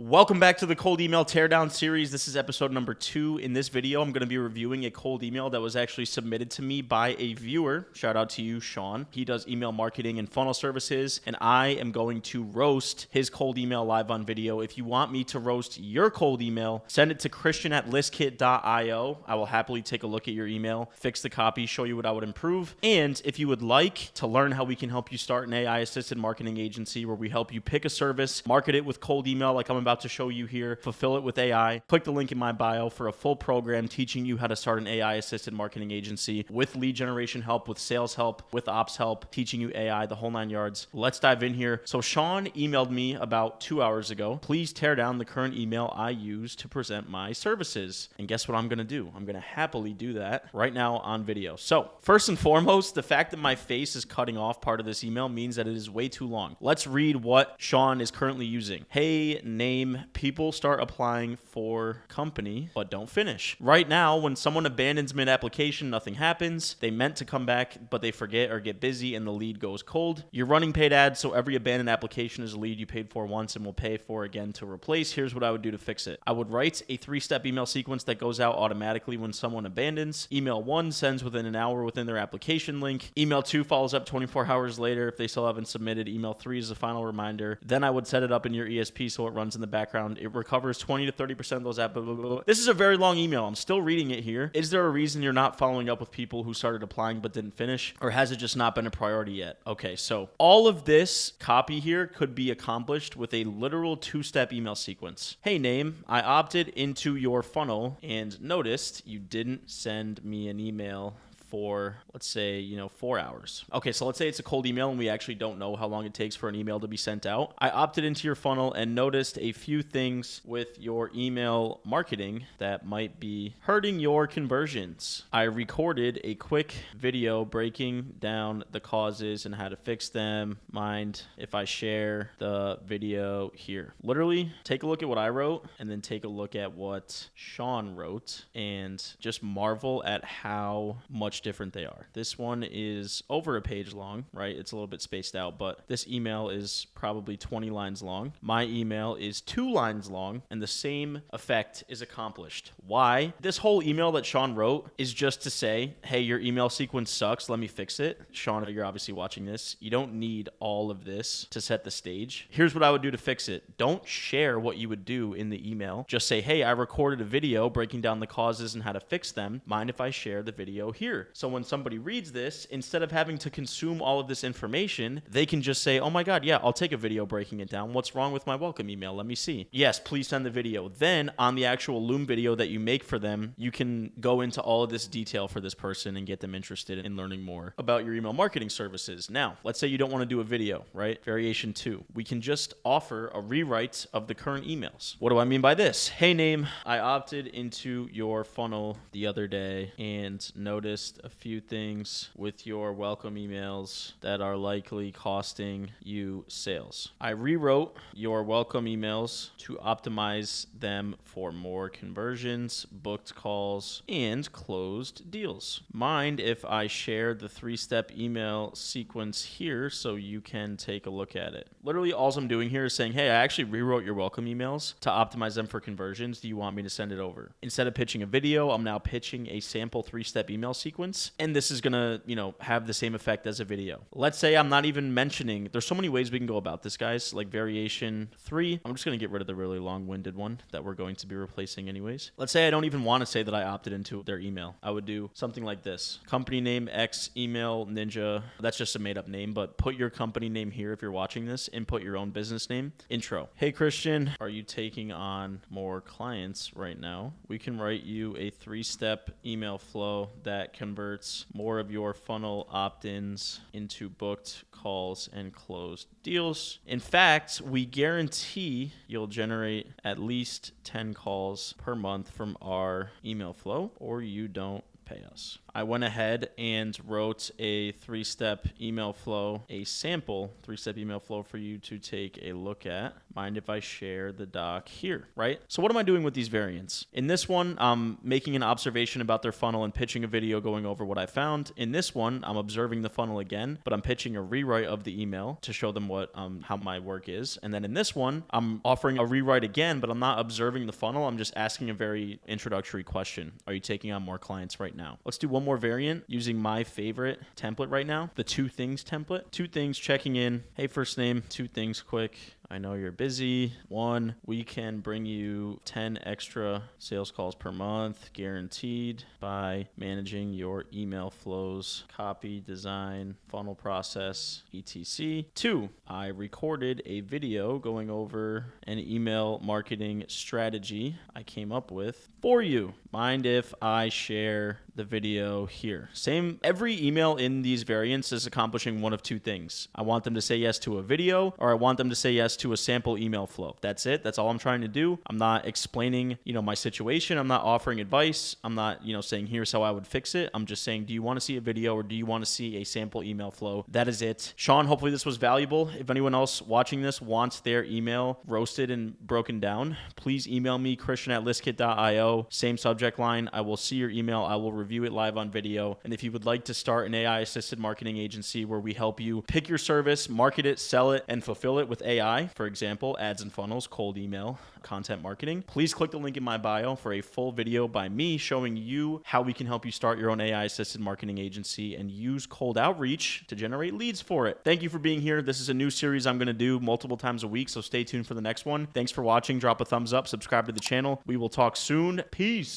Welcome back to the cold email teardown series. This is episode number 2. In this video, I'm going to be reviewing a cold email that was actually submitted to me by a viewer. Shout out to you, Sean. He does email marketing and funnel services, and I am going to roast his cold email live on video. If you want me to roast your cold email, send it to christian@listkit.io. I will happily take a look at your email, fix the copy, show you what I would improve. And if you would like to learn how we can help you start an AI-assisted marketing agency where we help you pick a service, market it with cold email like I'm about to show you here, fulfill it with AI, click the link in my bio for a full program teaching you how to start an AI-assisted marketing agency with lead generation help, with sales help, with ops help, teaching you AI, the whole 9 yards. Let's dive in here. So Sean emailed me about 2 hours ago. Please tear down the current email I use to present my services. And guess what I'm going to do? I'm going to happily do that right now on video. So first and foremost, the fact that my face is cutting off part of this email means that it is way too long. Let's read what Sean is currently using. Hey, name, people start applying for company, but don't finish. Right now, when someone abandons mid-application, nothing happens. They meant to come back, but they forget or get busy and the lead goes cold. You're running paid ads, so every abandoned application is a lead you paid for once and will pay for again to replace. Here's what I would do to fix it. I would write a 3-step email sequence that goes out automatically when someone abandons. Email 1 sends within an hour within their application link. Email 2 follows up 24 hours later if they still haven't submitted. Email 3 is the final reminder. Then I would set it up in your ESP so it runs in the background. It recovers 20 to 30% of those apps. This is a very long email. I'm still reading it here. Is there a reason you're not following up with people who started applying but didn't finish? Or has it just not been a priority yet? Okay, so all of this copy here could be accomplished with a literal 2-step email sequence. Hey, name, I opted into your funnel and noticed you didn't send me an email for, let's say, 4 hours. Okay, so let's say it's a cold email and we actually don't know how long it takes for an email to be sent out. I opted into your funnel and noticed a few things with your email marketing that might be hurting your conversions. I recorded a quick video breaking down the causes and how to fix them. Mind if I share the video here? Literally, take a look at what I wrote and then take a look at what Sean wrote and just marvel at how much different they are. This one is over a page long, right? It's a little bit spaced out, but this email is probably 20 lines long. My email is 2 lines long, and the same effect is accomplished. Why? This whole email that Sean wrote is just to say, hey, your email sequence sucks. Let me fix it. Sean, you're obviously watching this. You don't need all of this to set the stage. Here's what I would do to fix it. Don't share what you would do in the email. Just say, hey, I recorded a video breaking down the causes and how to fix them. Mind if I share the video here? So when somebody reads this, instead of having to consume all of this information, they can just say, oh my God, yeah, I'll take a video breaking it down. What's wrong with my welcome email? Let me see. Yes, please send the video. Then on the actual Loom video that you make for them, you can go into all of this detail for this person and get them interested in learning more about your email marketing services. Now, let's say you don't want to do a video, right? Variation 2. We can just offer a rewrite of the current emails. What do I mean by this? Hey, name, I opted into your funnel the other day and noticed a few things with your welcome emails that are likely costing you sales. I rewrote your welcome emails to optimize them for more conversions, booked calls, and closed deals. Mind if I share the 3-step email sequence here so you can take a look at it? Literally, all I'm doing here is saying, hey, I actually rewrote your welcome emails to optimize them for conversions. Do you want me to send it over? Instead of pitching a video, I'm now pitching a sample 3-step email sequence. And this is going to, have the same effect as a video. Let's say I'm not even mentioning, there's so many ways we can go about this, guys, like variation 3. I'm just going to get rid of the really long-winded one that we're going to be replacing anyways. Let's say I don't even want to say that I opted into their email. I would do something like this. Company name X, email Ninja. That's just a made-up name, but put your company name here if you're watching this. Input your own business name. Intro. Hey, Christian, are you taking on more clients right now? We can write you a 3-step email flow that converts more of your funnel opt-ins into booked calls and closed deals. In fact, we guarantee you'll generate at least 10 calls per month from our email flow, or you don't pay us. I went ahead and wrote a three-step email flow, a sample three-step email flow for you to take a look at. Mind if I share the doc here, right? So what am I doing with these variants? In this one, I'm making an observation about their funnel and pitching a video going over what I found. In this one, I'm observing the funnel again, but I'm pitching a rewrite of the email to show them what how my work is. And then in this one, I'm offering a rewrite again, but I'm not observing the funnel. I'm just asking a very introductory question. Are you taking on more clients right now? Let's do one more variant using my favorite template right now, the 2 things template. 2 things, checking in. Hey, first name, 2 things quick. I know you're busy. 1, we can bring you 10 extra sales calls per month, guaranteed, by managing your email flows, copy, design, funnel process, etc. 2, I recorded a video going over an email marketing strategy I came up with for you. Mind if I share the video here? Same, every email in these variants is accomplishing one of 2 things. I want them to say yes to a video, or I want them to say yes to a sample email flow. That's it. That's all I'm trying to do. I'm not explaining, my situation. I'm not offering advice. I'm not, saying here's how I would fix it. I'm just saying, do you want to see a video or do you want to see a sample email flow? That is it. Sean, hopefully this was valuable. If anyone else watching this wants their email roasted and broken down, please email me, Christian@listkit.io. Same subject line. I will see your email. I will review it live on video. And if you would like to start an AI-assisted marketing agency where we help you pick your service, market it, sell it, and fulfill it with AI, for example, ads and funnels, cold email, content marketing, please click the link in my bio for a full video by me showing you how we can help you start your own AI-assisted marketing agency and use cold outreach to generate leads for it. Thank you for being here. This is a new series I'm going to do multiple times a week, so stay tuned for the next one. Thanks for watching. Drop a thumbs up, subscribe to the channel. We will talk soon. Peace.